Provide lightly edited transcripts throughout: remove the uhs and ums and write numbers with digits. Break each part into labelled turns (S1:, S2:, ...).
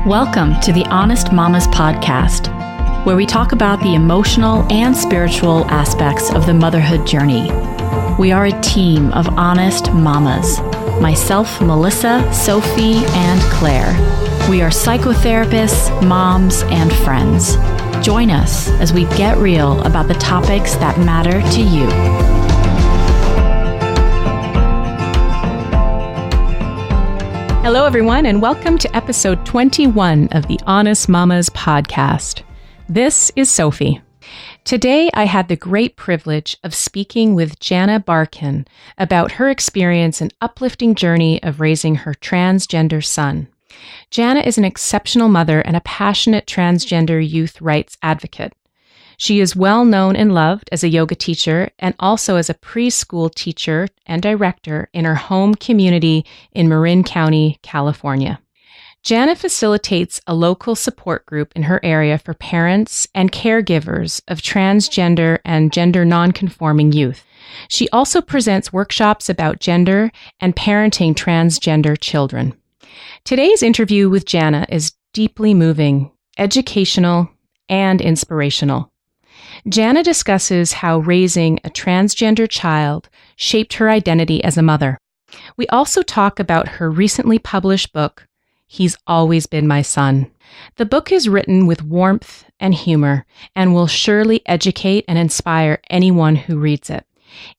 S1: Welcome to the Honest Mamas podcast, where we talk about the emotional and spiritual aspects of the motherhood journey. We are a team of honest mamas. Myself, Melissa, Sophie, and Claire. We are psychotherapists, moms, and friends. Join us as we get real about the topics that matter to you. Hello, everyone, and welcome to episode 21 of the Honest Mamas podcast. This is Sophie. Today, I had the great privilege of speaking with Janna Barkin about her experience and uplifting journey of raising her transgender son. Janna is an exceptional mother and a passionate transgender youth rights advocate. She is well known and loved as a yoga teacher and also as a preschool teacher and director in her home community in Marin County, California. Janna facilitates a local support group in her area for parents and caregivers of transgender and gender nonconforming youth. She also presents workshops about gender and parenting transgender children. Today's interview with Janna is deeply moving, educational, and inspirational. Janna discusses how raising a transgender child shaped her identity as a mother. We also talk about her recently published book, He's Always Been My Son. The book is written with warmth and humor and will surely educate and inspire anyone who reads it.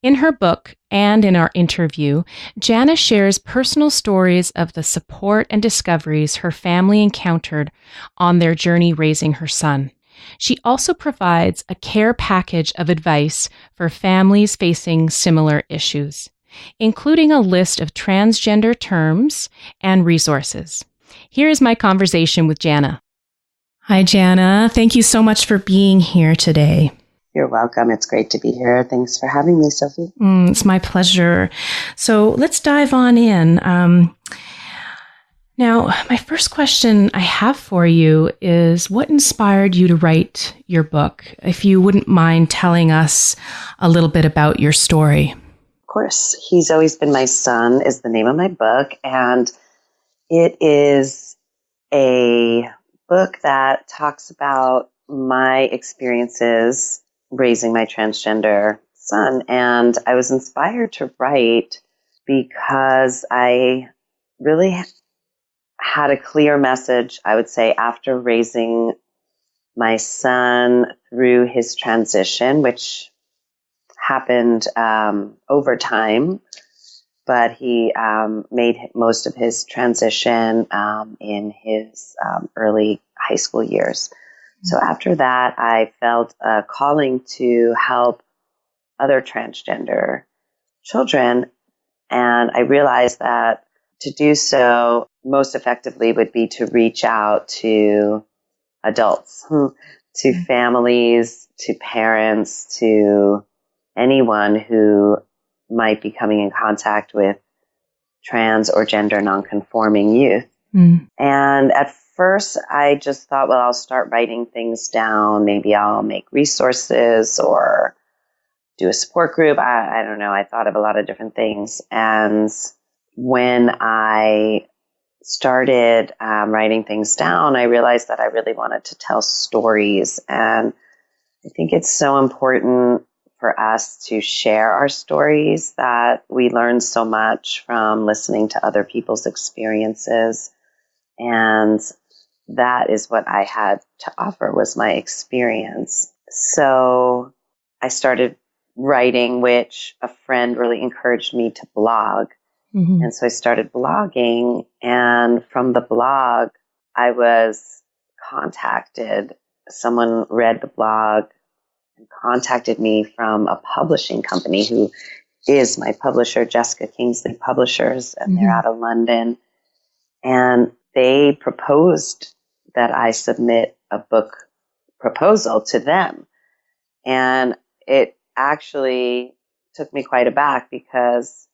S1: In her book and in our interview, Janna shares personal stories of the support and discoveries her family encountered on their journey raising her son. She also provides a care package of advice for families facing similar issues, including a list of transgender terms and resources. Here is my conversation with Janna. Hi, Janna. Thank you so much for being here today.
S2: You're welcome. It's great to be here. Thanks for having me, Sophie.
S1: It's my pleasure. So let's dive on in. Now, my first question I have for you is, what inspired you to write your book? If you wouldn't mind telling us a little bit about your story.
S2: Of course. He's Always Been My Son is the name of my book, and it is a book that talks about my experiences raising my transgender son. And I was inspired to write because I really had a clear message, I would say, after raising my son through his transition, which happened over time, but he made most of his transition in his early high school years. So after that, I felt a calling to help other transgender children, and I realized that to do so most effectively would be to reach out to adults, to families, to parents, to anyone who might be coming in contact with trans or gender nonconforming youth. And at first, I just thought, well, I'll start writing things down. Maybe I'll make resources or do a support group. I don't know. I thought of a lot of different things. And when I started writing things down, I realized that I really wanted to tell stories. And I think it's so important for us to share our stories, that we learn so much from listening to other people's experiences. And that is what I had to offer, was my experience. So I started writing, which a friend really encouraged me to blog. And so I started blogging, and from the blog, I was contacted. Someone read the blog and contacted me from a publishing company who is my publisher, Jessica Kingsley Publishers, and they're out of London. And they proposed that I submit a book proposal to them. And it actually took me quite aback, because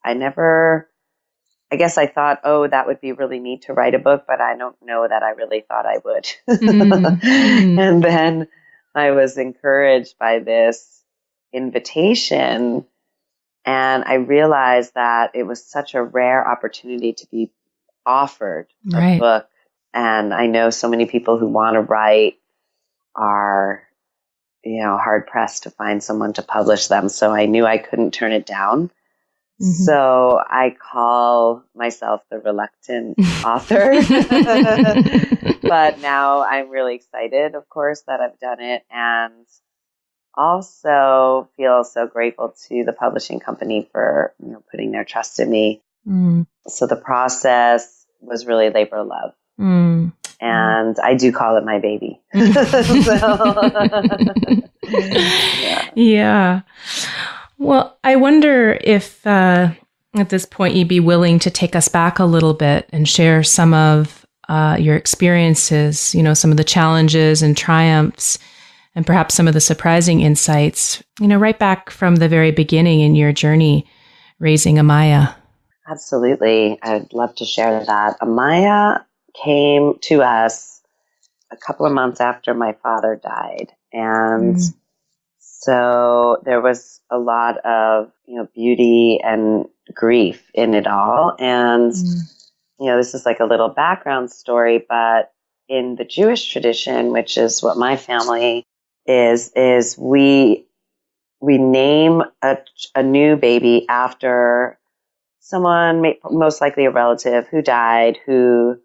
S2: I guess I thought, oh, that would be really neat to write a book, but I don't know that I really thought I would. And then I was encouraged by this invitation, and I realized that it was such a rare opportunity to be offered a book And I know so many people who want to write are, hard pressed to find someone to publish them. So I knew I couldn't turn it down. Mm-hmm. So I call myself the reluctant author. But now I'm really excited, of course, that I've done it, and also feel so grateful to the publishing company for putting their trust in me. Mm. So the process was really labor of love. Mm. And I do call it my baby.
S1: Yeah. Well, I wonder if at this point you'd be willing to take us back a little bit and share some of your experiences, some of the challenges and triumphs, and perhaps some of the surprising insights, right back from the very beginning in your journey raising Amaya.
S2: Absolutely. I'd love to share that. Amaya came to us a couple of months after my father died. And so there was a lot of, beauty and grief in it all. And, this is like a little background story, but in the Jewish tradition, which is what my family is we name a new baby after someone, most likely a relative, who died, who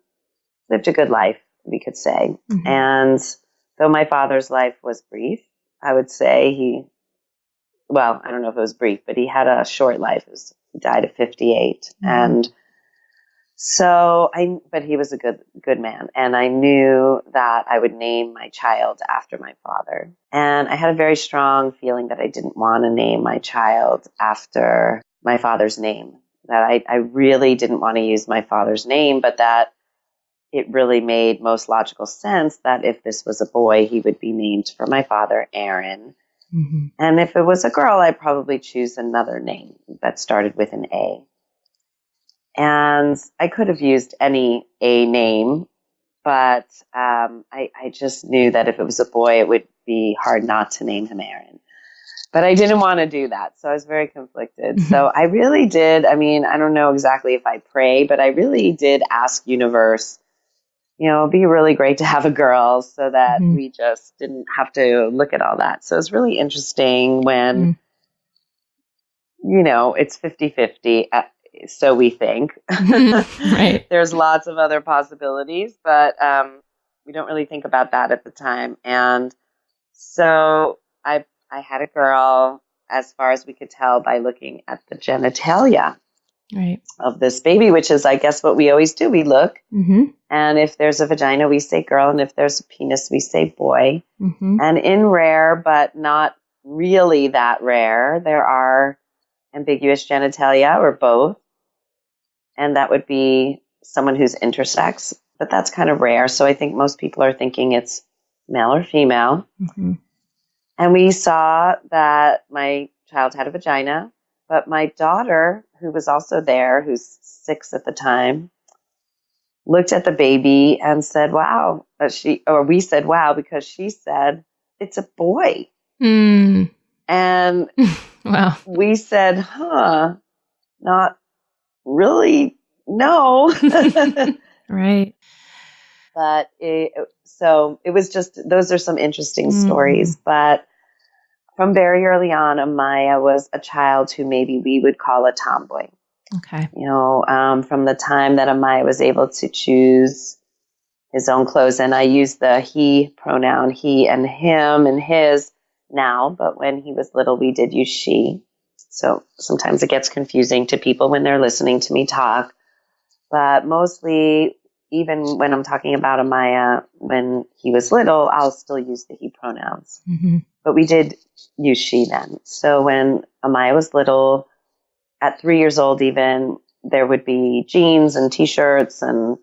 S2: lived a good life, we could say. Mm-hmm. And though my father's life was brief, I would say I don't know if it was brief, but he had a short life. He died at 58. Mm-hmm. And so but he was a good man. And I knew that I would name my child after my father. And I had a very strong feeling that I didn't want to name my child after my father's name. That I really didn't want to use my father's name, but that it really made most logical sense that if this was a boy, he would be named for my father, Aaron. Mm-hmm. And if it was a girl, I'd probably choose another name that started with an A. And I could have used any A name, but I just knew that if it was a boy, it would be hard not to name him Aaron. But I didn't want to do that, so I was very conflicted. Mm-hmm. So I really did, I don't know exactly if I pray, but I really did ask universe, it'd be really great to have a girl so that we just didn't have to look at all that. So it's really interesting when, it's 50-50, so we think. Right. There's lots of other possibilities, but we don't really think about that at the time. And so I had a girl, as far as we could tell by looking at the genitalia of this baby, which is, I guess, what we always do. We look, and if there's a vagina, we say girl, and if there's a penis, we say boy. Mm-hmm. And in rare, but not really that rare, there are ambiguous genitalia, or both, and that would be someone who's intersex, but that's kind of rare. So I think most people are thinking it's male or female. Mm-hmm. And we saw that my child had a vagina, but my daughter, who was also there, who's 6 at the time, looked at the baby and said, wow. We said, wow, because she said, it's a boy. Mm. And wow. We said, not really, no.
S1: Right.
S2: But it was just, those are some interesting stories. But from very early on, Amaya was a child who maybe we would call a tomboy. Okay. From the time that Amaya was able to choose his own clothes, and I use the he pronoun, he and him and his now, but when he was little, we did use she. So sometimes it gets confusing to people when they're listening to me talk. But mostly, even when I'm talking about Amaya, when he was little, I'll still use the he pronouns. Mm-hmm. But we did use she then. So when Amaya was little, at 3 years old even, there would be jeans and T-shirts and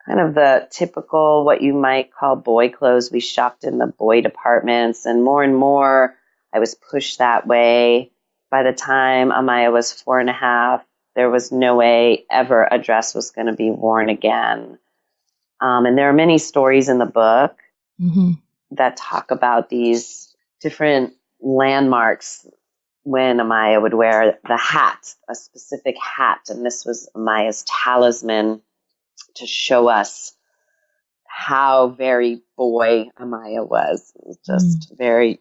S2: kind of the typical, what you might call boy clothes. We shopped in the boy departments, and more I was pushed that way. By the time Amaya was 4.5, there was no way ever a dress was going to be worn again. And there are many stories in the book that talk about these different landmarks when Amaya would wear the hat, a specific hat. And this was Amaya's talisman to show us how very boy Amaya was. It was just very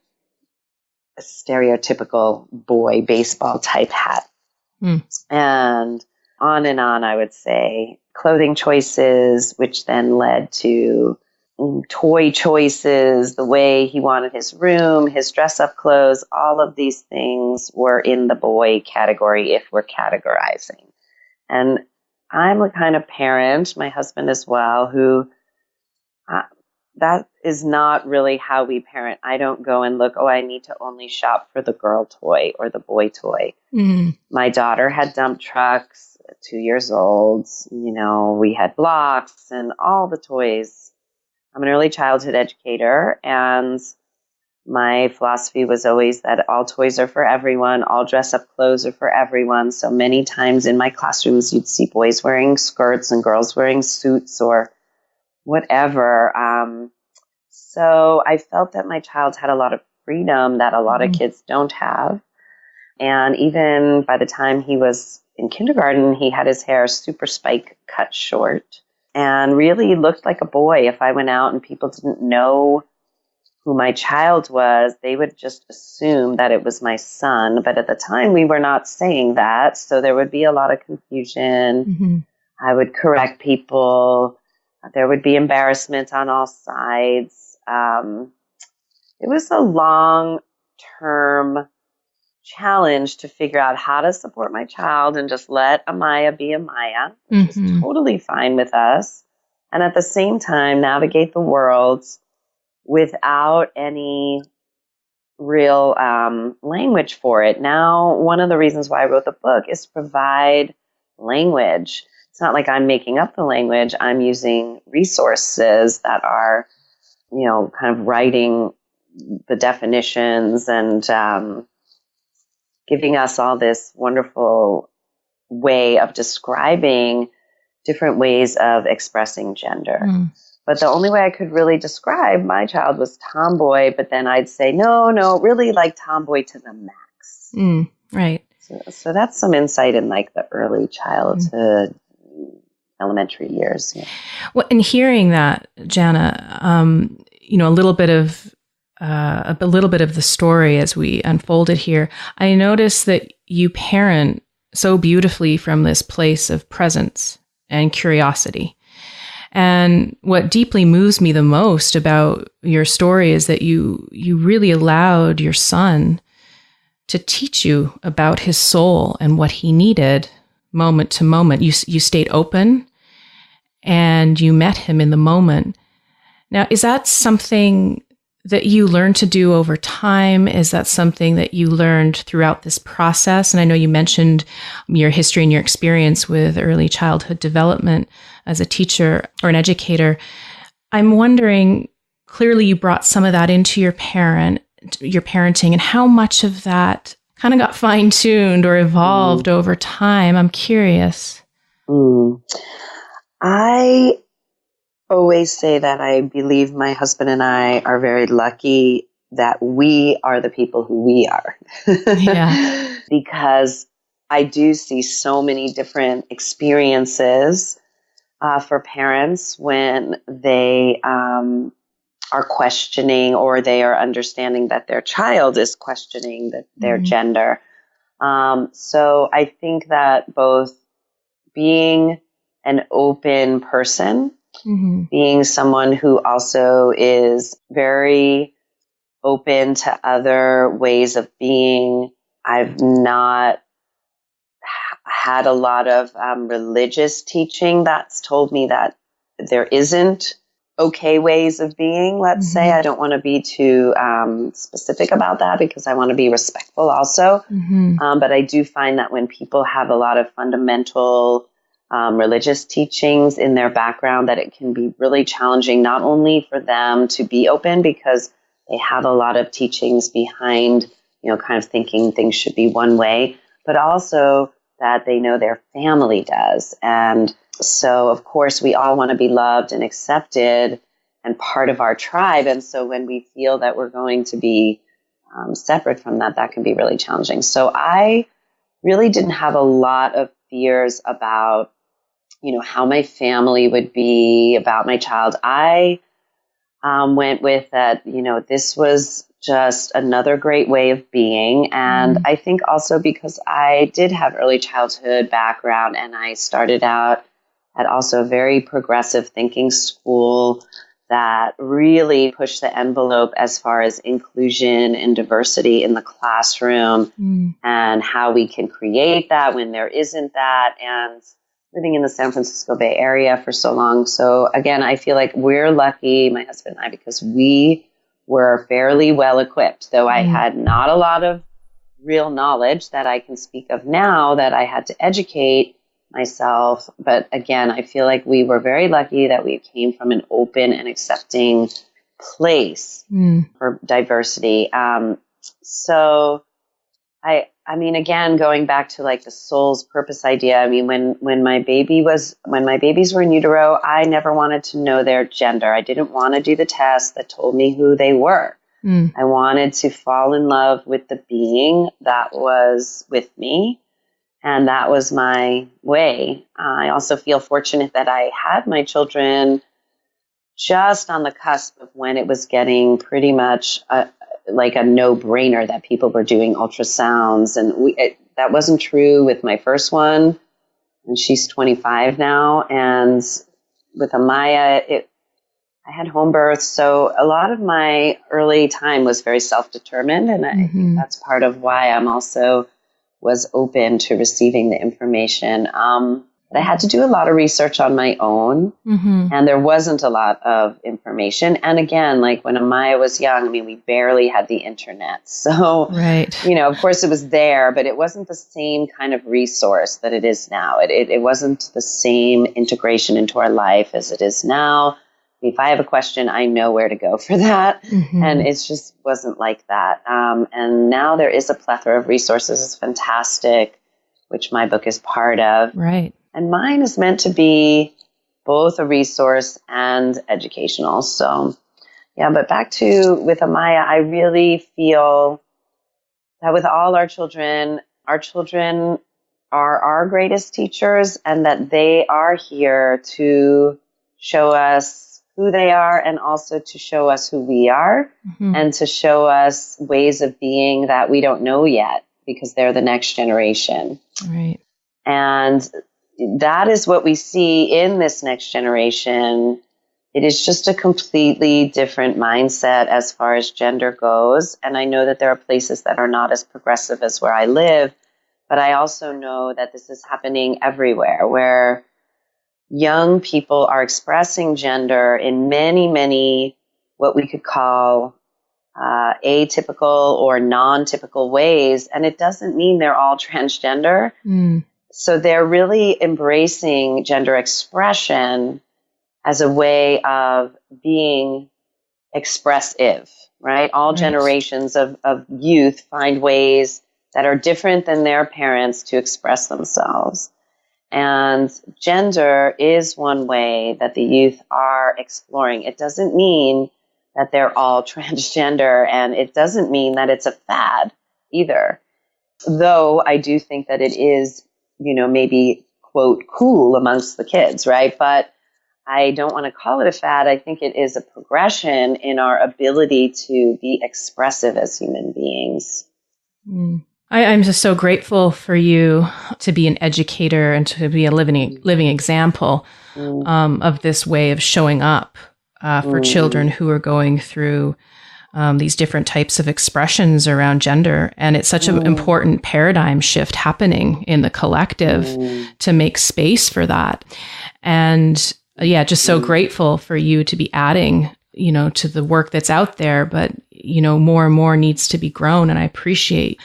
S2: stereotypical boy baseball type hat. And on, I would say. Clothing choices, which then led to toy choices, the way he wanted his room, his dress-up clothes, all of these things were in the boy category if we're categorizing. And I'm the kind of parent, my husband as well, who that is not really how we parent. I don't go and look, I need to only shop for the girl toy or the boy toy. My daughter had dump trucks at 2 years old. We had blocks and all the toys. I'm an early childhood educator, and my philosophy was always that all toys are for everyone, all dress-up clothes are for everyone. So many times in my classrooms, you'd see boys wearing skirts and girls wearing suits or whatever. So I felt that my child had a lot of freedom that a lot of kids don't have. And even by the time he was in kindergarten, he had his hair super spike cut short and really looked like a boy. If I went out and people didn't know who my child was, they would just assume that it was my son. But at the time, we were not saying that. So there would be a lot of confusion. I would correct people. There would be embarrassment on all sides. It was a long-term challenge to figure out how to support my child and just let Amaya be Amaya, which is totally fine with us. And at the same time, navigate the world without any real language for it. Now, one of the reasons why I wrote the book is to provide language. It's not like I'm making up the language. I'm using resources that are, kind of writing the definitions and giving us all this wonderful way of describing different ways of expressing gender. But the only way I could really describe my child was tomboy, but then I'd say, no, really like tomboy to the max.
S1: Right.
S2: So that's some insight in like the early childhood, elementary years. Yeah.
S1: Well, in hearing that, Janna, a little bit of the story as we unfolded here, I noticed that you parent so beautifully from this place of presence and curiosity. And what deeply moves me the most about your story is that you really allowed your son to teach you about his soul and what he needed moment to moment. You stayed open and you met him in the moment. Now, is that something that you learned to do over time? Is that something that you learned throughout this process? And I know you mentioned your history and your experience with early childhood development as a teacher or an educator. I'm wondering, clearly you brought some of that into your parenting, and how much of that kind of got fine-tuned or evolved over time? I'm curious.
S2: I always say that I believe my husband and I are very lucky that we are the people who we are.
S1: Yeah.
S2: Because I do see so many different experiences for parents when they are questioning or they are understanding that their child is questioning their gender. So I think that both being an open person, being someone who also is very open to other ways of being. I've not had a lot of religious teaching that's told me that there isn't okay ways of being, let's say. I don't want to be too specific about that because I want to be respectful also. But I do find that when people have a lot of fundamental religious teachings in their background, that it can be really challenging, not only for them to be open because they have a lot of teachings behind, kind of thinking things should be one way, but also that they know their family does. And so, of course, we all want to be loved and accepted and part of our tribe. And so when we feel that we're going to be separate from that, that can be really challenging. So I really didn't have a lot of fears about how my family would be about my child. I went with that, this was just another great way of being. And I think also because I did have early childhood background and I started out at also a very progressive thinking school that really pushed the envelope as far as inclusion and diversity in the classroom and how we can create that when there isn't that. And living in the San Francisco Bay Area for so long. So again, I feel like we're lucky, my husband and I, because we were fairly well equipped, though I had not a lot of real knowledge that I can speak of now that I had to educate myself. But again, I feel like we were very lucky that we came from an open and accepting place for diversity. So I mean, again, going back to like the soul's purpose idea. I mean, when my babies were in utero, I never wanted to know their gender. I didn't want to do the test that told me who they were. I wanted to fall in love with the being that was with me. And that was my way. I also feel fortunate that I had my children just on the cusp of when it was getting pretty much like a no-brainer that people were doing ultrasounds. And that wasn't true with my first one, and she's 25 now. And with Amaya, I had home birth. So a lot of my early time was very self-determined. And I think that's part of why I'm also was open to receiving the information. But I had to do a lot of research on my own, and there wasn't a lot of information. And again, like when Amaya was young, I mean, we barely had the internet. So, of course it was there, but it wasn't the same kind of resource that it is now. It wasn't the same integration into our life as it is now. If I have a question, I know where to go for that. And it just wasn't like that. And now there is a plethora of resources. It's fantastic, which my book is part of.
S1: Right.
S2: And mine is meant to be both a resource and educational. So, yeah, but back to with Amaya, I really feel that with all our children are our greatest teachers, and that they are here to show us who they are and also to show us who we are and to show us ways of being that we don't know yet because they're the next generation.
S1: Right.
S2: And that is what we see in this next generation. It is just a completely different mindset as far as gender goes. And I know that there are places that are not as progressive as where I live, but I also know that this is happening everywhere, where young people are expressing gender in many, many what we could call atypical or non-typical ways. And it doesn't mean they're all transgender. So they're really embracing gender expression as a way of being expressive, right? All generations of youth find ways that are different than their parents to express themselves. And gender is one way that the youth are exploring. It doesn't mean that they're all transgender, and it doesn't mean that it's a fad either. Though I do think that it is, maybe, quote, cool amongst the kids, right? But I don't want to call it a fad. I think it is a progression in our ability to be expressive as human beings.
S1: I'm just so grateful for you to be an educator and to be a living example of this way of showing up for children who are going through these different types of expressions around gender. And it's such an important paradigm shift happening in the collective to make space for that. And just so grateful for you to be adding, to the work that's out there, but, more and more needs to be grown. And I appreciate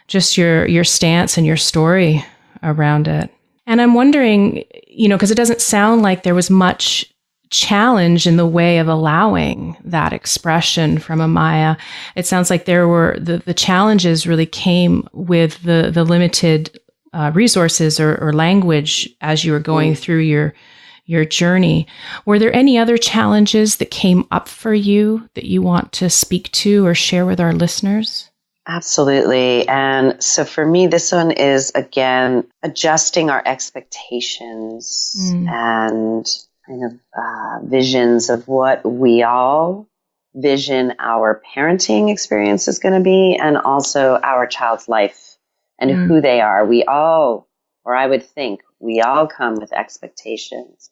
S1: just your stance and your story around it. And I'm wondering, because it doesn't sound like there was much challenge in the way of allowing that expression from Amaya. It sounds like there were the challenges really came with the limited resources or language as you were going through your journey. Were there any other challenges that came up for you that you want to speak to or share with our listeners?
S2: Absolutely. And so for me, this one is, again, adjusting our expectations and kind of visions of what we all vision our parenting experience is going to be, and also our child's life and who they are. We all, or I would think, we all come with expectations.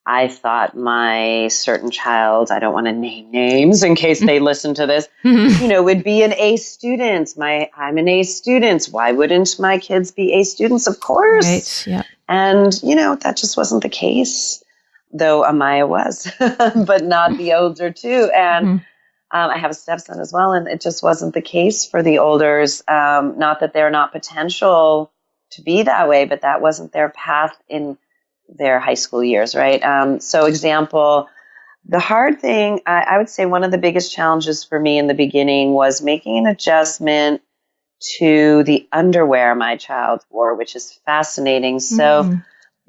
S2: I thought my certain child, I don't want to name names in case they listen to this, would be an A student. I'm an A student. Why wouldn't my kids be A students? Of course.
S1: Right. Yeah.
S2: And, that just wasn't the case, though Amaya was, but not the older two. And I have a stepson as well, and it just wasn't the case for the olders. Not that they're not potential to be that way, but that wasn't their path in their high school years, right? So example, the hard thing, I would say one of the biggest challenges for me in the beginning was making an adjustment to the underwear my child wore, which is fascinating. So,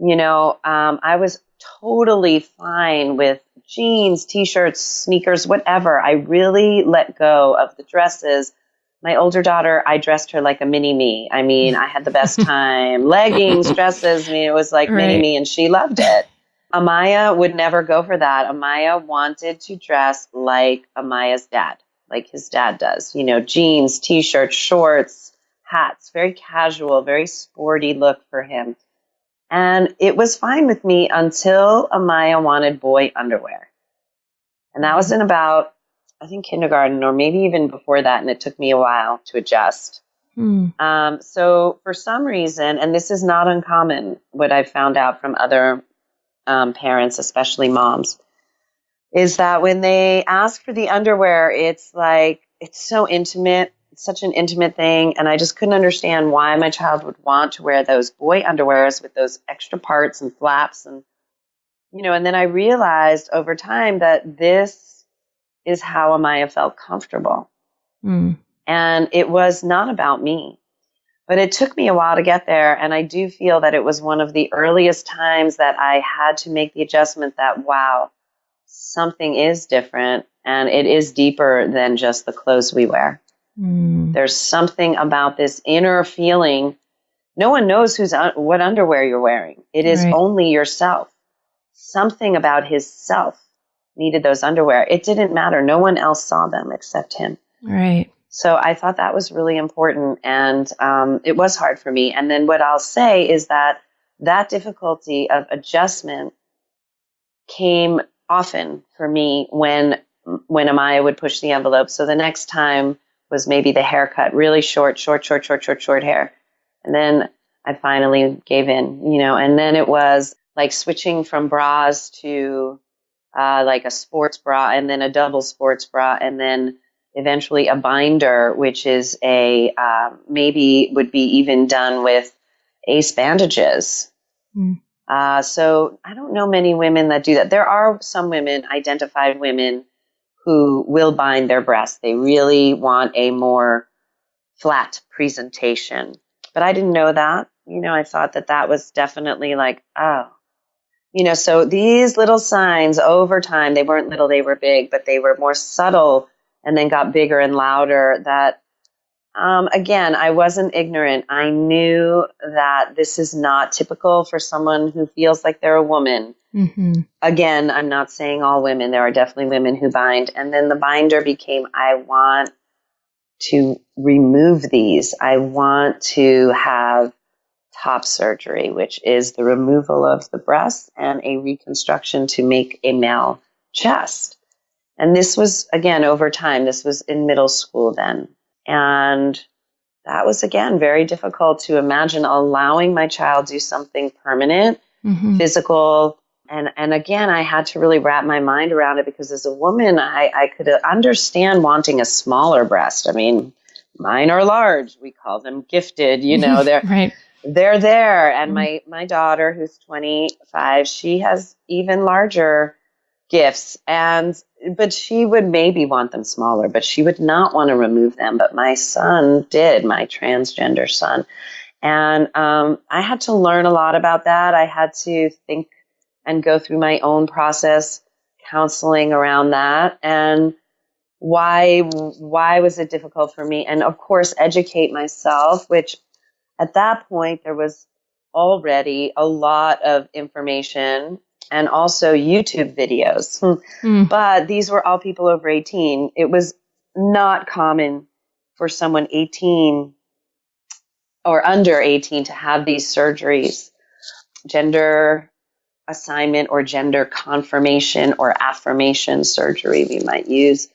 S2: I was totally fine with jeans, t-shirts, sneakers, whatever. I really let go of the dresses. My older daughter, I dressed her like a mini me. I mean, I had the best time. Leggings, dresses, it was like mini me, and she loved it. Amaya would never go for that. Amaya wanted to dress like Amaya's dad, like his dad does. Jeans, t-shirts, shorts, hats, very casual, very sporty look for him. And it was fine with me until Amaya wanted boy underwear. And that was in about, I think, kindergarten, or maybe even before that, and it took me a while to adjust. So for some reason, and this is not uncommon, what I've found out from other parents, especially moms, is that when they ask for the underwear, it's like, it's so intimate, it's such an intimate thing, and I just couldn't understand why my child would want to wear those boy underwears with those extra parts and flaps, and and then I realized over time that this is how Amaya felt comfortable. And it was not about me. But it took me a while to get there, and I do feel that it was one of the earliest times that I had to make the adjustment that, wow, something is different, and it is deeper than just the clothes we wear. There's something about this inner feeling. No one knows what underwear you're wearing. It is only yourself. Something about his self needed those underwear. It didn't matter. No one else saw them except him.
S1: Right.
S2: So I thought that was really important, and it was hard for me. And then what I'll say is that difficulty of adjustment came often for me when Amaya would push the envelope. So the next time was maybe the haircut, really short hair. And then I finally gave in, and then it was like switching from bras to like a sports bra, and then a double sports bra, and then eventually a binder, which is maybe would be even done with ace bandages. So I don't know many women that do that. There are some women, identified women, who will bind their breasts. They really want a more flat presentation. But I didn't know that. I thought that was definitely like, oh. So these little signs over time, they weren't little, they were big, but they were more subtle and then got bigger and louder that, again, I wasn't ignorant. I knew that this is not typical for someone who feels like they're a woman. Again, I'm not saying all women. There are definitely women who bind. And then the binder became, I want to remove these. I want to have top surgery, which is the removal of the breasts and a reconstruction to make a male chest. And this was, again, over time. This was in middle school then. And that was, again, very difficult to imagine allowing my child to do something permanent, physical. And again, I had to really wrap my mind around it, because as a woman, I could understand wanting a smaller breast. I mean, mine are large. We call them gifted, they're there. And my daughter, who's 25, she has even larger gifts, but she would maybe want them smaller, but she would not want to remove them. But my son did, my transgender son. And I had to learn a lot about that. I had to think and go through my own process, counseling around that. And why was it difficult for me? And of course, educate myself, which at that point there was already a lot of information and also YouTube videos. But these were all people over 18. It was not common for someone 18 or under 18 to have these surgeries. Gender assignment or gender confirmation or affirmation surgery we might use.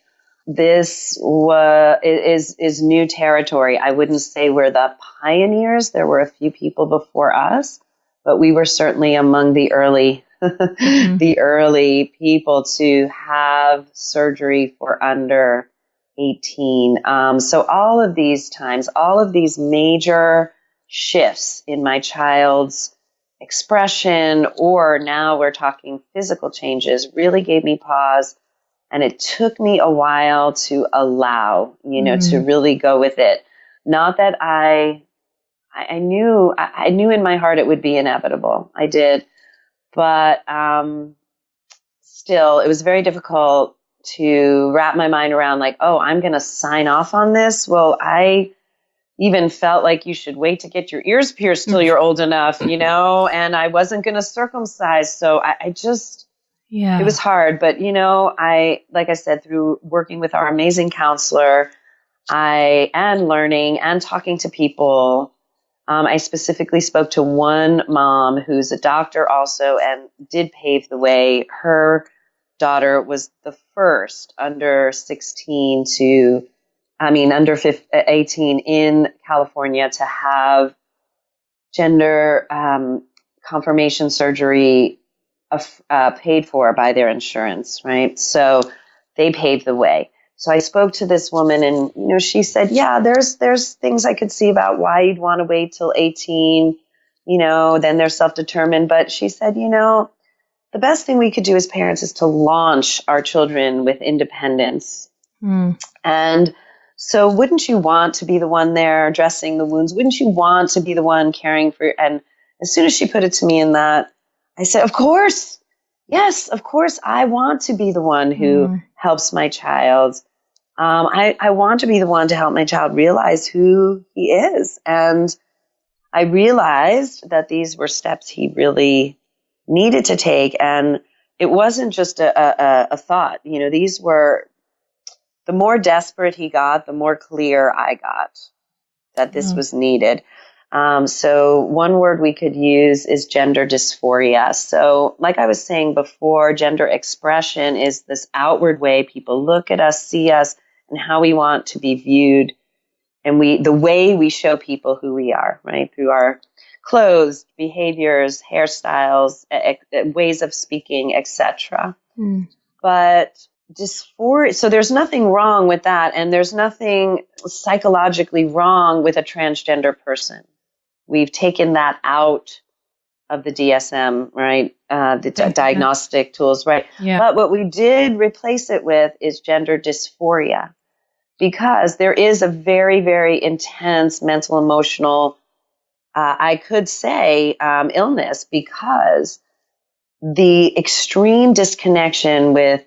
S2: This is new territory. I wouldn't say we're the pioneers. There were a few people before us, but we were certainly among the early the early people to have surgery for under 18. So all of these times, all of these major shifts in my child's expression, or now we're talking physical changes, really gave me pause. And it took me a while to allow, to really go with it. Not that I knew in my heart it would be inevitable. I did. But still, it was very difficult to wrap my mind around like, oh, I'm going to sign off on this. Well, I even felt like you should wait to get your ears pierced till you're old enough, and I wasn't going to circumcise. So I just... Yeah. It was hard, but like I said, through working with our amazing counselor, and learning and talking to people, I specifically spoke to one mom who's a doctor also and did pave the way. Her daughter was the first under 18 in California to have gender confirmation surgery paid for by their insurance, right? So they paved the way. So I spoke to this woman and, she said, yeah, there's things I could see about why you'd want to wait till 18, then they're self-determined. But she said, the best thing we could do as parents is to launch our children with independence. And so wouldn't you want to be the one there dressing the wounds? Wouldn't you want to be the one caring for, and as soon as she put it to me in that, I said, of course. Yes, of course. I want to be the one who helps my child. I want to be the one to help my child realize who he is. And I realized that these were steps he really needed to take. And it wasn't just a thought. These were, the more desperate he got, the more clear I got that this was needed. So one word we could use is gender dysphoria. So like I was saying before, gender expression is this outward way people look at us, see us, and how we want to be viewed. And the way we show people who we are, right? Through our clothes, behaviors, hairstyles, ways of speaking, etc. But dysphoria, so there's nothing wrong with that. And there's nothing psychologically wrong with a transgender person. We've taken that out of the DSM, right? The diagnostic tools, right? Yeah. But what we did replace it with is gender dysphoria, because there is a very, very intense mental, emotional, I could say, illness, because the extreme disconnection with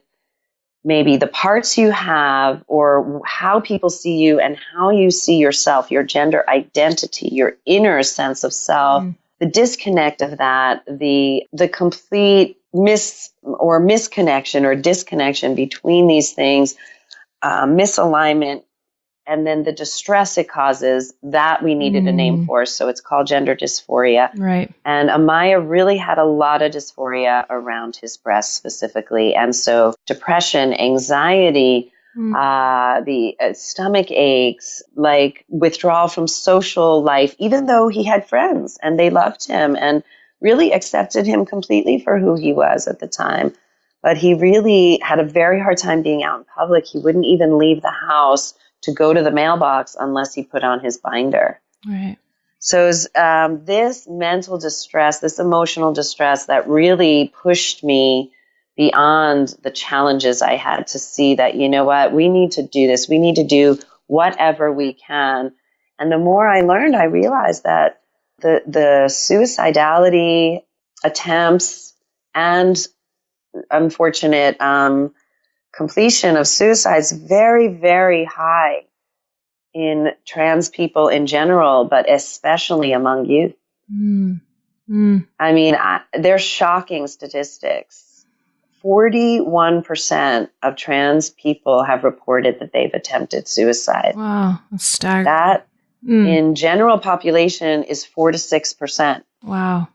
S2: maybe the parts you have or how people see you and how you see yourself, your gender identity, your inner sense of self, the disconnect of that, the complete misconnection or disconnection between these things, misalignment, and then the distress it causes, that we needed a name for. So it's called gender dysphoria. Right. And Amaya really had a lot of dysphoria around his breasts specifically. And so depression, anxiety, the stomach aches, like withdrawal from social life, even though he had friends and they loved him and really accepted him completely for who he was at the time. But he really had a very hard time being out in public. He wouldn't even leave the house to go to the mailbox unless he put on his binder. Right. So this mental distress, this emotional distress that really pushed me beyond the challenges I had to see that, you know what, we need to do this. We need to do whatever we can. And the more I learned, I realized that the suicidality attempts and unfortunate completion of suicides very, very high in trans people in general, but especially among youth. I mean, they're shocking statistics. 41% of trans people have reported that they've attempted suicide.
S1: Wow, that's staggering.
S2: That in general population is 4 to 6%.
S1: Wow.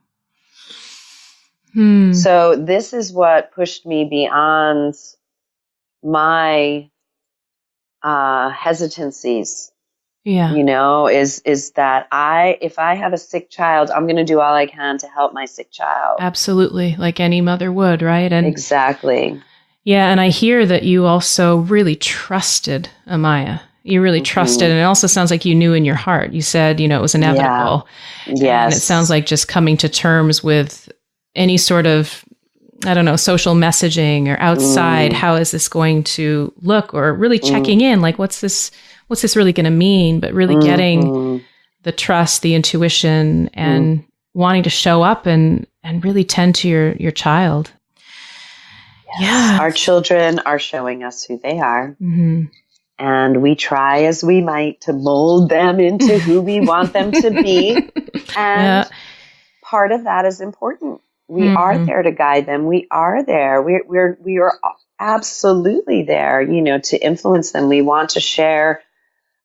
S2: So this is what pushed me beyond my hesitancies.
S1: Yeah.
S2: You know, is that if I have a sick child, I'm going to do all I can to help my sick child.
S1: Absolutely. Like any mother would, right? And
S2: exactly.
S1: Yeah. And I hear that you also really trusted Amaya. You really trusted. And it also sounds like you knew in your heart. You said, you know, it was inevitable.
S2: Yeah.
S1: And it sounds like just coming to terms with any sort of, I don't know, social messaging or outside, how is this going to look, or really checking in, like, what's this really going to mean? But really getting the trust, the intuition, and wanting to show up and really tend to your child.
S2: Yes. Yeah. Our children are showing us who they are. And we try as we might to mold them into who we want them to be. And part of that is important. We are there to guide them. We are there. We are absolutely there, you know, to influence them. We want to share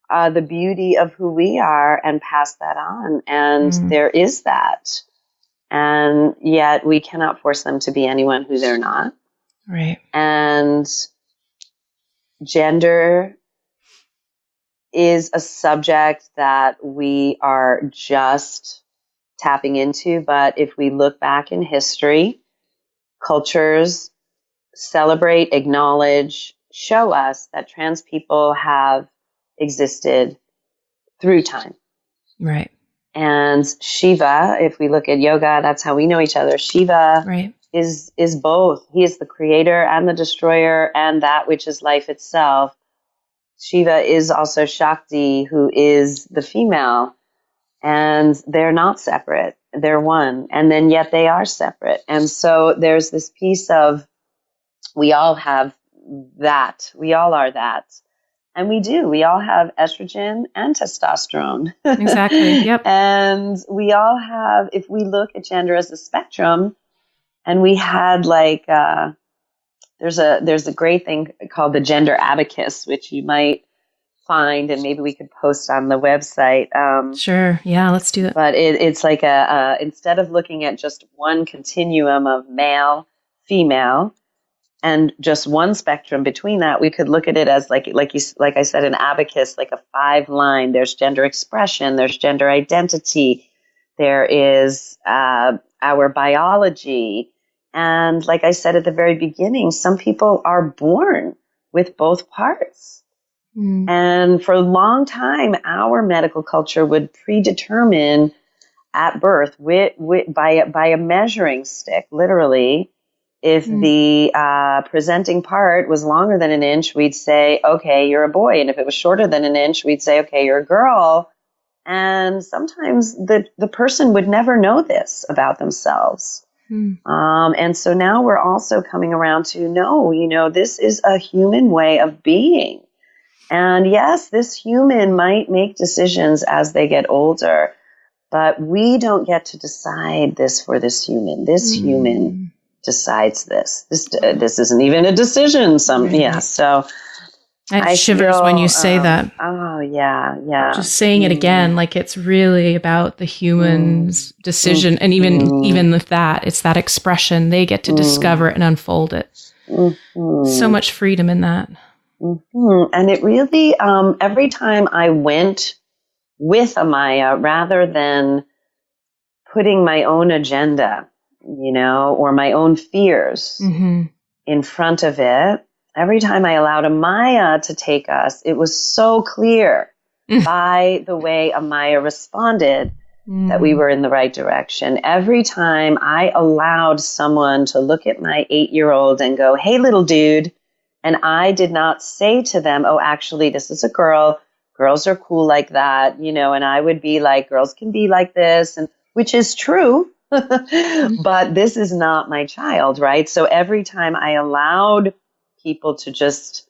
S2: the beauty of who we are and pass that on. And there is that. And yet we cannot force them to be anyone who they're not.
S1: Right.
S2: And gender is a subject that we are just tapping into. But if we look back in history, cultures celebrate, acknowledge, show us that trans people have existed through time.
S1: Right.
S2: And Shiva, if we look at yoga, that's how we know each other. Shiva is both. He is the creator and the destroyer and that which is life itself. Shiva is also Shakti, who is the female, and they're not separate. They're one, and then yet they are separate. And so there's this piece of, we all have that. We all are that. And we do. We all have estrogen and testosterone.
S1: Exactly. Yep.
S2: And we all have, if we look at gender as a spectrum, and we had like, there's a great thing called the Gender Abacus, which you might find, and maybe we could post on the website.
S1: Sure. Yeah, let's do it.
S2: But it's like instead of looking at just one continuum of male, female, and just one spectrum between that, we could look at it as like I said, an abacus, like a 5-line. There's gender expression, there's gender identity, there is our biology. And like I said at the very beginning, some people are born with both parts. And for a long time, our medical culture would predetermine at birth by a measuring stick, literally, if the presenting part was longer than an inch, we'd say, okay, you're a boy. And if it was shorter than an inch, we'd say, okay, you're a girl. And sometimes the person would never know this about themselves. And so now we're also coming around to, no, you know, this is a human way of being. And yes, this human might make decisions as they get older, but we don't get to decide this for this human. This human decides this. This isn't even a decision. So
S1: I shivers when you say that.
S2: Oh yeah.
S1: Just saying it again, like it's really about the human's decision, and even with that, it's that expression. They get to discover it and unfold it. So much freedom in that.
S2: And it really, every time I went with Amaya, rather than putting my own agenda, you know, or my own fears in front of it, every time I allowed Amaya to take us, it was so clear by the way Amaya responded that we were in the right direction. Every time I allowed someone to look at my 8-year-old and go, hey, little dude, and I did not say to them, oh, actually, this is a girl. Girls are cool like that, you know, and I would be like, girls can be like this, and which is true, but this is not my child, right? So every time I allowed people to just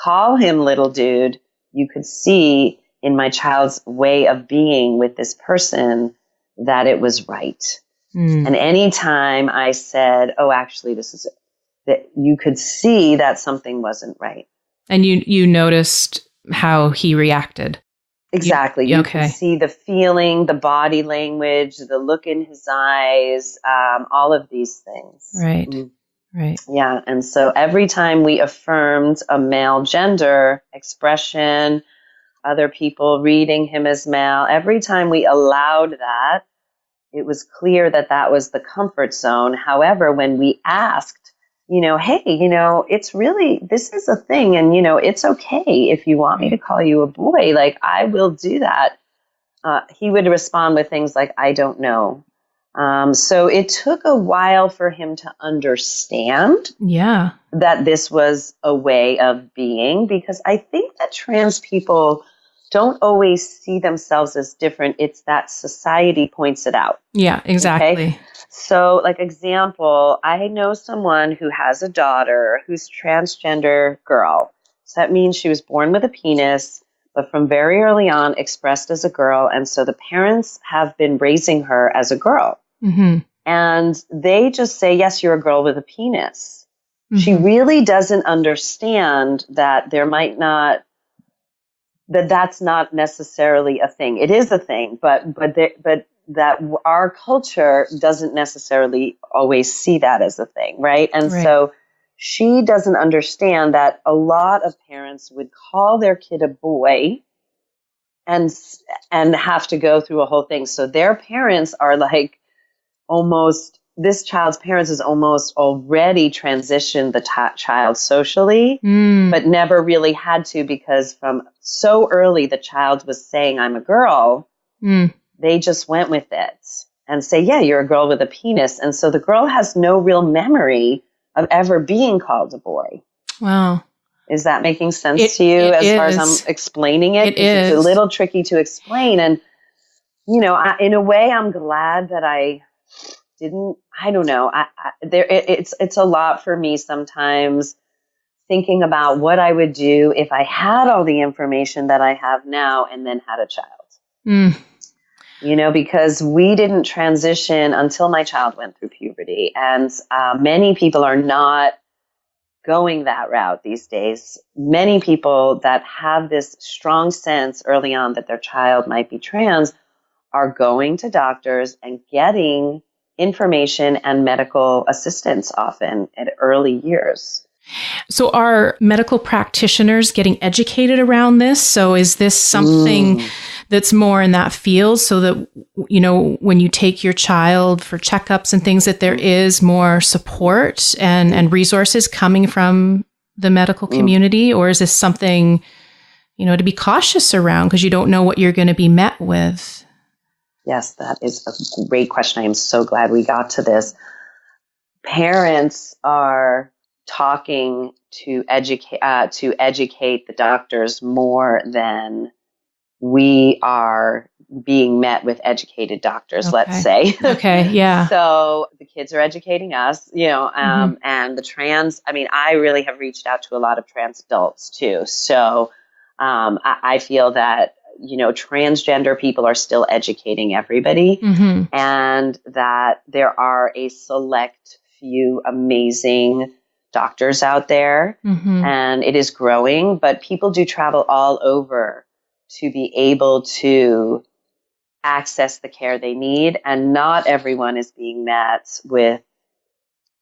S2: call him little dude, you could see in my child's way of being with this person that it was right. And anytime I said, oh, actually, this is it, that you could see that something wasn't right.
S1: And you noticed how he reacted.
S2: Exactly. You could see the feeling, the body language, the look in his eyes, all of these things.
S1: Right. Right.
S2: Yeah. And so every time we affirmed a male gender expression, other people reading him as male, every time we allowed that, it was clear that that was the comfort zone. However, when we asked, hey, it's really, this is a thing. And, it's okay if you want me to call you a boy, like I will do that. He would respond with things like, I don't know. So it took a while for him to understand that this was a way of being, because I think that trans people don't always see themselves as different. It's that society points it out.
S1: Yeah, exactly.
S2: Okay? So, like example, I know someone who has a daughter who's transgender girl. So that means she was born with a penis, but from very early on expressed as a girl. And so the parents have been raising her as a girl. Mm-hmm. And they just say, yes, you're a girl with a penis. Mm-hmm. She really doesn't understand that there might not, that's not necessarily a thing. It is a thing, but that our culture doesn't necessarily always see that as a thing, right? And so she doesn't understand that a lot of parents would call their kid a boy and have to go through a whole thing. So their parents are like almost, this child's parents has almost already transitioned the child socially, but never really had to, because from so early the child was saying, I'm a girl. They just went with it and say, yeah, you're a girl with a penis. And so the girl has no real memory of ever being called a boy.
S1: Wow.
S2: Is that making sense to you as far as I'm explaining it? It's a little tricky to explain. And, in a way, I'm glad that I didn't, I don't know. It's a lot for me sometimes thinking about what I would do if I had all the information that I have now and then had a child. Because we didn't transition until my child went through puberty. And many people are not going that route these days. Many people that have this strong sense early on that their child might be trans are going to doctors and getting information and medical assistance often at early years.
S1: So are medical practitioners getting educated around this? So is this something that's more in that field, so that, when you take your child for checkups and things, that there is more support and resources coming from the medical community? Or is this something, to be cautious around because you don't know what you're going to be met with?
S2: Yes, that is a great question. I am so glad we got to this. Parents are talking to educate the doctors more than we are being met with educated doctors, let's say.
S1: Okay, yeah.
S2: So the kids are educating us, and the trans, I really have reached out to a lot of trans adults too. So I feel that, transgender people are still educating everybody, and that there are a select few amazing doctors out there, and it is growing, but people do travel all over to be able to access the care they need, and not everyone is being met with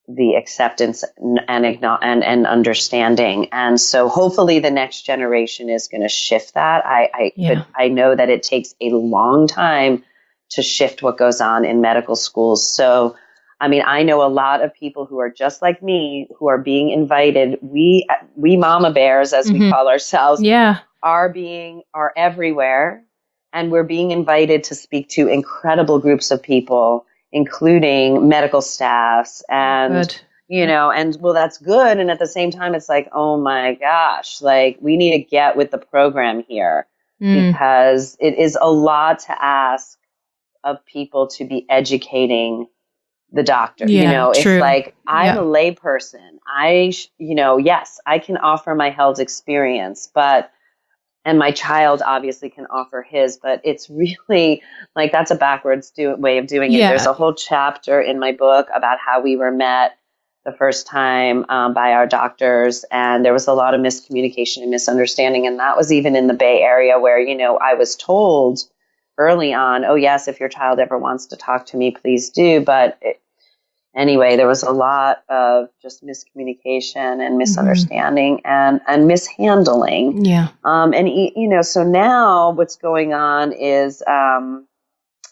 S2: the acceptance and understanding. And so hopefully the next generation is going to shift that. I know that it takes a long time to shift what goes on in medical schools. So I know a lot of people who are just like me, who are being invited. We mama bears, as we call ourselves, are everywhere. And we're being invited to speak to incredible groups of people, including medical staffs and, that's good. And at the same time, it's like, oh my gosh, like we need to get with the program here, because it is a lot to ask of people to be educating the doctor.
S1: Yeah,
S2: It's
S1: true.
S2: like, I'm a lay person. Yes, I can offer my held experience, and my child obviously can offer his, but it's really like, that's a backwards way of doing it.
S1: Yeah.
S2: There's a whole chapter in my book about how we were met the first time by our doctors, and there was a lot of miscommunication and misunderstanding. And that was even in the Bay Area, where, I was told early on, oh yes, if your child ever wants to talk to me, please do. But anyway, there was a lot of just miscommunication and misunderstanding and mishandling.
S1: Yeah.
S2: So now what's going on is,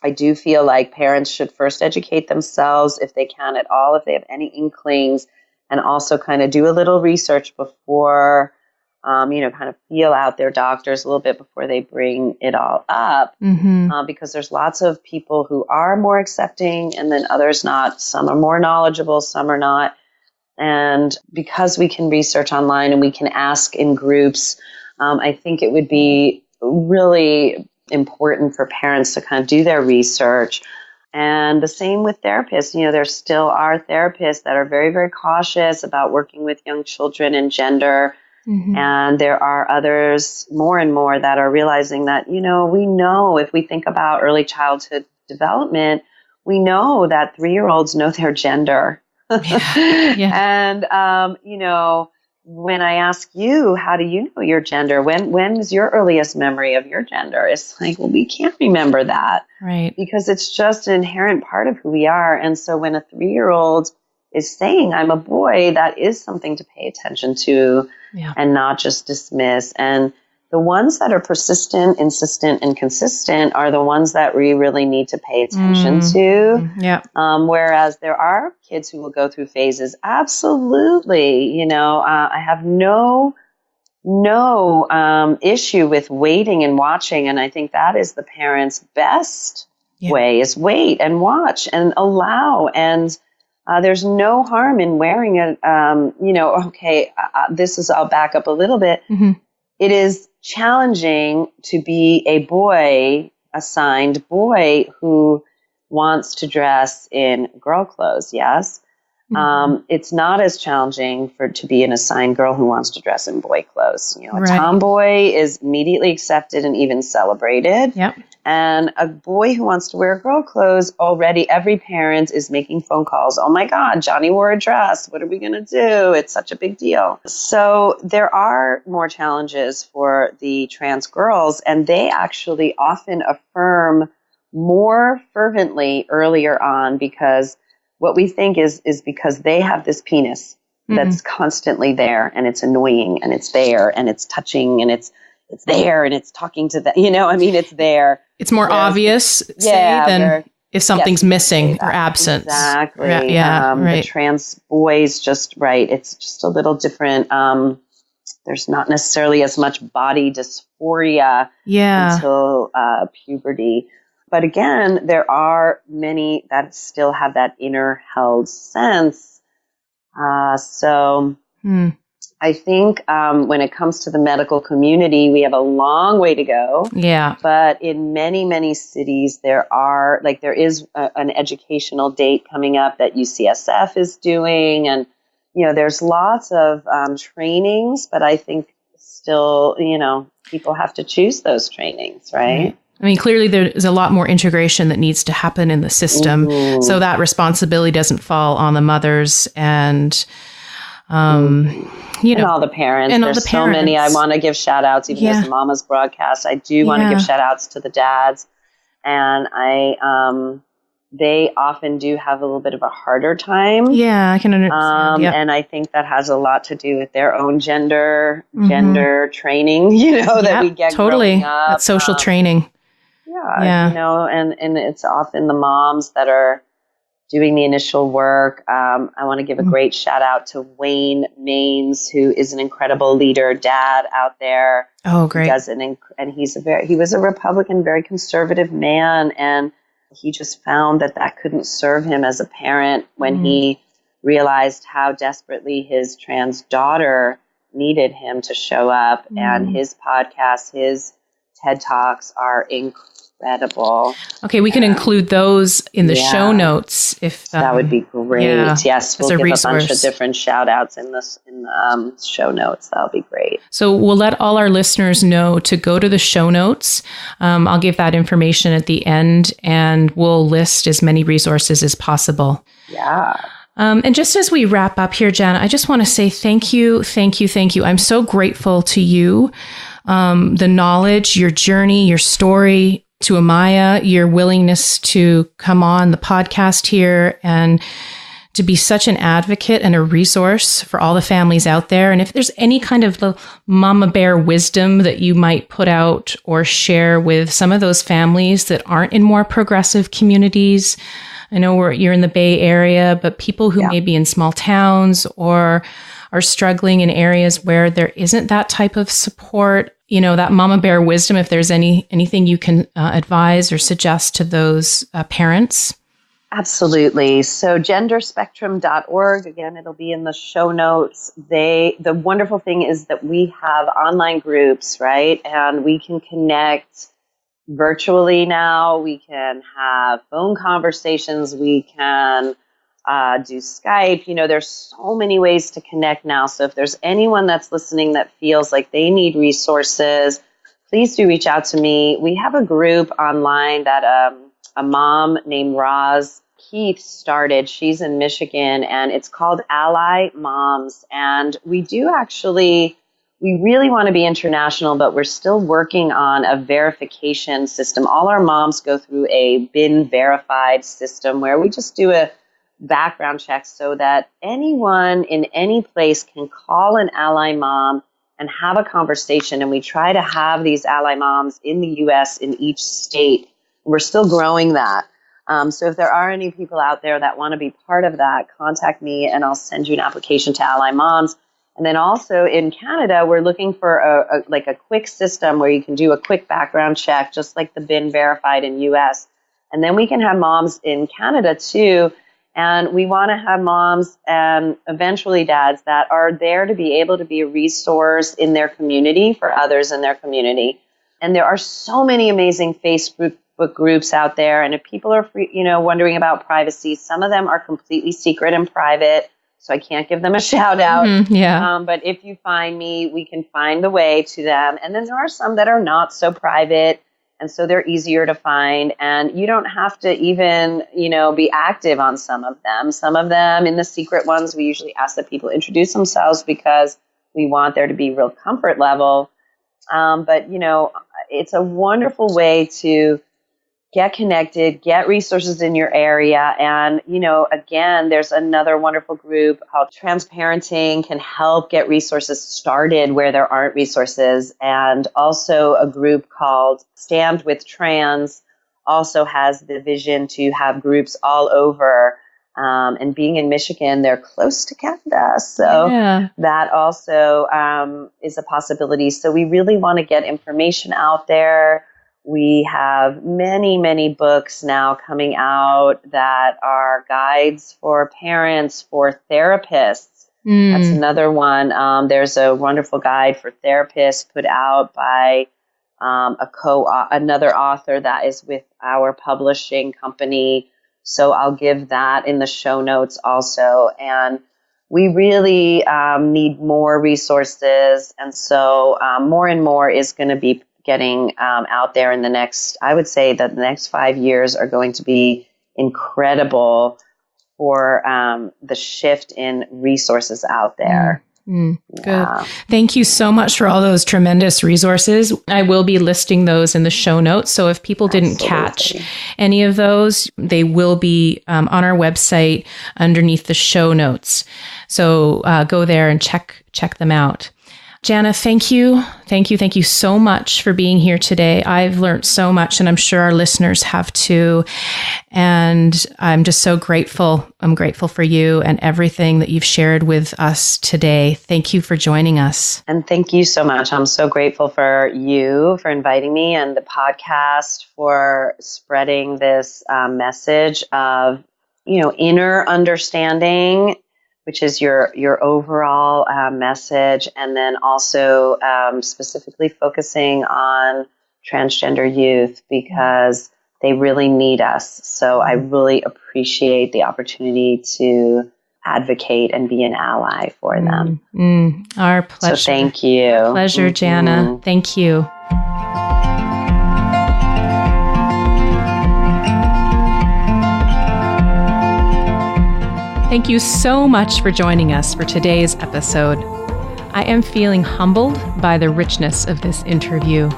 S2: I do feel like parents should first educate themselves if they can at all, if they have any inklings, and also kind of do a little research before, kind of feel out their doctors a little bit before they bring it all up. Because there's lots of people who are more accepting and then others not. Some are more knowledgeable, some are not. And because we can research online and we can ask in groups, I think it would be really important for parents to kind of do their research. And the same with therapists. There still are therapists that are very, very cautious about working with young children and gender. And there are others more and more that are realizing that, we know, if we think about early childhood development, we know that 3-year-olds know their gender. And, when I ask you, how do you know your gender? When is your earliest memory of your gender? It's like, well, we can't remember that.
S1: Right.
S2: Because it's just an inherent part of who we are. And so when a 3-year-old is saying, I'm a boy, that is something to pay attention to and not just dismiss. And the ones that are persistent, insistent, and consistent are the ones that we really need to pay attention to. Whereas there are kids who will go through phases. Absolutely. I have no issue with waiting and watching. And I think that is the parent's best way, is wait and watch and allow. And there's no harm in wearing it. I'll back up a little bit. It is challenging to be a boy, assigned boy, who wants to dress in girl clothes. Yes. It's not as challenging to be an assigned girl who wants to dress in boy clothes. A tomboy is immediately accepted and even celebrated. And a boy who wants to wear girl clothes, already every parent is making phone calls. Oh my God, Johnny wore a dress. What are we going to do? It's such a big deal. So there are more challenges for the trans girls, and they actually often affirm more fervently earlier on, because what we think is because they have this penis that's constantly there, and it's annoying, and it's there, and it's touching, and it's there, and it's talking to them. It's there.
S1: It's more obvious, than if something's missing or absent.
S2: Exactly.
S1: Right.
S2: The trans boys, it's just a little different. There's not necessarily as much body dysphoria until puberty. But again, there are many that still have that inner held sense. I think when it comes to the medical community, we have a long way to go. But in many, many cities, there is an educational date coming up that UCSF is doing. And, there's lots of trainings, but I think still, people have to choose those trainings, right?
S1: I mean, clearly there's a lot more integration that needs to happen in the system. So that responsibility doesn't fall on the mothers and,
S2: and all the parents. There's so many. I want to give shout outs, even as Mama's broadcast. I do want to give shout outs to the dads. And they often do have a little bit of a harder time.
S1: Yeah, I can understand.
S2: And I think that has a lot to do with their own gender training, that we get growing up.
S1: That's social training.
S2: And it's often the moms that are doing the initial work. I want to give a great shout out to Wayne Maines, who is an incredible leader, dad out there.
S1: Oh, great.
S2: And he was a Republican, very conservative man. And he just found that couldn't serve him as a parent when he realized how desperately his trans daughter needed him to show up. And his podcasts, his TED Talks are incredible.
S1: Okay, we can include those in the show notes if
S2: that would be great. Yes, we'll give a bunch of different shout outs in the show notes. That'll be great.
S1: So we'll let all our listeners know to go to the show notes. I'll give that information at the end, and we'll list as many resources as possible.
S2: Yeah.
S1: And just as we wrap up here, Janna, I just want to say thank you. I'm so grateful to you, the knowledge, your journey, your story, to Amaya, your willingness to come on the podcast here and to be such an advocate and a resource for all the families out there. And if there's any kind of little mama bear wisdom that you might put out or share with some of those families that aren't in more progressive communities, I know you're in the Bay Area, but people who may be in small towns or are struggling in areas where there isn't that type of support, that mama bear wisdom, if there's anything you can advise or suggest to those parents.
S2: Absolutely. So genderspectrum.org, again, it'll be in the show notes. The wonderful thing is that we have online groups, right? And we can connect virtually now. We can have phone conversations. We can do Skype. There's so many ways to connect now. So if there's anyone that's listening that feels like they need resources, please do reach out to me. We have a group online that a mom named Roz Keith started. She's in Michigan, and it's called Ally Moms. And we really want to be international, but we're still working on a verification system. All our moms go through a BIN verified system where we just do a background check so that anyone in any place can call an ally mom and have a conversation. And we try to have these ally moms in the U.S. in each state. We're still growing that. So if there are any people out there that want to be part of that, contact me and I'll send you an application to Ally Moms. And then also in Canada, we're looking for a quick system where you can do a quick background check, just like the BIN verified in U.S. And then we can have moms in Canada too. And we want to have moms and eventually dads that are there to be able to be a resource in their community for others in their community. And there are so many amazing Facebook groups out there. And if people are wondering about privacy, some of them are completely secret and private, so I can't give them a shout out.
S1: Mm-hmm,
S2: but if you find me, we can find the way to them. And then there are some that are not so private, and so they're easier to find. And you don't have to even, be active on some of them. Some of them, in the secret ones, we usually ask that people introduce themselves because we want there to be real comfort level. But it's a wonderful way to get connected, get resources in your area. And, again, there's another wonderful group called Transparenting can help get resources started where there aren't resources. And also a group called Stand with Trans also has the vision to have groups all over. And being in Michigan, they're close to Canada. So that also is a possibility. So we really want to get information out there. We have many, many books now coming out that are guides for parents, for therapists. That's another one. There's a wonderful guide for therapists put out by another author that is with our publishing company. So I'll give that in the show notes also. And we really need more resources. And so more and more is going to be getting out there in the next 5 years are going to be incredible for the shift in resources out there.
S1: Good. Thank you so much for all those tremendous resources. I will be listing those in the show notes. So if people didn't catch any of those, they will be on our website underneath the show notes. So go there and check them out. Janna, thank you. Thank you so much for being here today. I've learned so much, and I'm sure our listeners have too. And I'm just so grateful. I'm grateful for you and everything that you've shared with us today. Thank you for joining us.
S2: And thank you so much. I'm so grateful for you for inviting me and the podcast for spreading this message of, inner understanding, which is your overall message, and then also specifically focusing on transgender youth because they really need us. So I really appreciate the opportunity to advocate and be an ally for them.
S1: Our pleasure.
S2: So thank you.
S1: Our pleasure, Janna. Thank you. Thank you so much for joining us for today's episode. I am feeling humbled by the richness of this interview.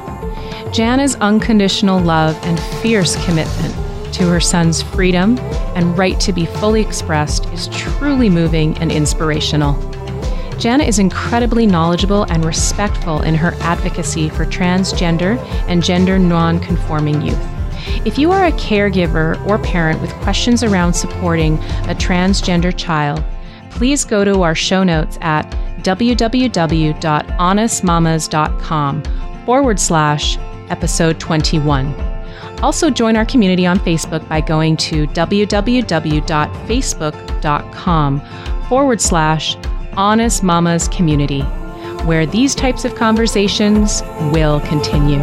S1: Janna's unconditional love and fierce commitment to her son's freedom and right to be fully expressed is truly moving and inspirational. Janna is incredibly knowledgeable and respectful in her advocacy for transgender and gender non-conforming youth. If you are a caregiver or parent with questions around supporting a transgender child, please go to our show notes at www.honestmamas.com/episode 21. Also join our community on Facebook by going to www.facebook.com/honestmamascommunity, where these types of conversations will continue.